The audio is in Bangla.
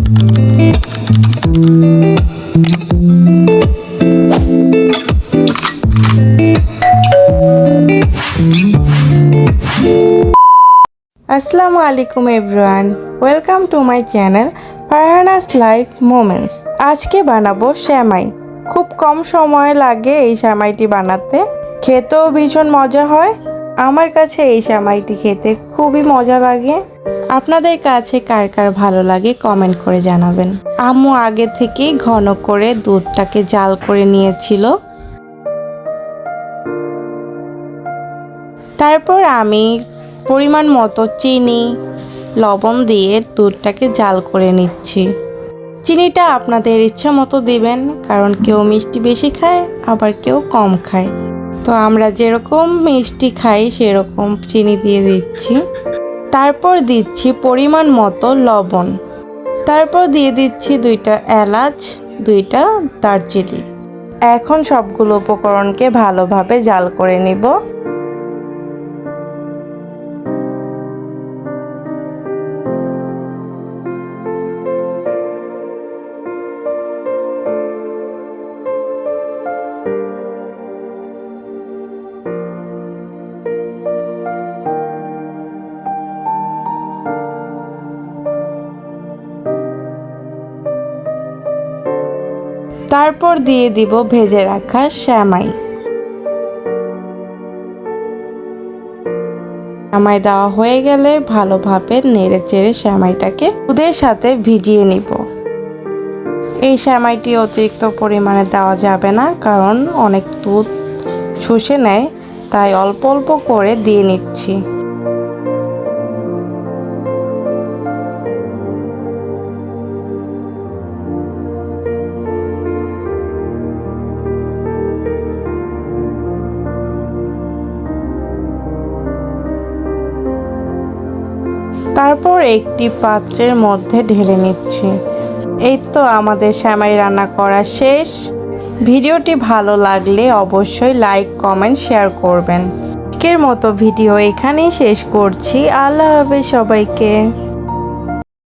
আসসালামু আলাইকুম everyone, welcome to my channel Farhana's life moments. আজকে বানাবো সেমাই। খুব কম সময় লাগে এই সেমাইটি বানাতে, খেতেও ভীষণ মজা হয়। আমার কাছে এই সেমাইটি খেতে খুবই মজা লাগে। আপনাদের কাছে কার কার ভালো লাগে কমেন্ট করে জানাবেন। আম্মু আগে থেকেই ঘন করে দুধটাকে জাল করে নিয়েছিল। তারপর আমি পরিমাণ মতো চিনি লবণ দিয়ে দুধটাকে জাল করে নিচ্ছি। চিনিটা আপনাদের ইচ্ছা মতো দিবেন, কারণ কেউ মিষ্টি বেশি খায় আবার কেউ কম খায়। তো আমরা যেরকম মিষ্টি খাই সেরকম চিনি দিয়ে দিচ্ছি। তারপর দিচ্ছি পরিমাণ মতো লবণ। তারপর দিয়ে দিচ্ছি 2টা এলাচ, 2টা দারচিনি। এখন সবগুলো উপকরণকে ভালোভাবে জাল করে নিব। তারপর দিয়ে দিব ভেজে রাখা সেমাই। সেমাই দেওয়া হয়ে গেলে ভালোভাবে নেড়ে চেড়ে সেমাইটাকে দুধের সাথে ভিজিয়ে নিব। এই সেমাইটি অতিরিক্ত পরিমাণে দেওয়া যাবে না, কারণ অনেক দুধ শুষে নেয়, তাই অল্প অল্প করে দিয়ে নিচ্ছি। তারপর একটি পাত্রের মধ্যে ঢেলে নিচ্ছি। এই তো আমাদের সেমাই রান্না করা শেষ। ভিডিওটি ভালো লাগলে অবশ্যই লাইক, কমেন্ট, শেয়ার করবেন। আজকের মতো ভিডিও এখানেই শেষ করছি। আল্লাহ হাফেজ সবাইকে।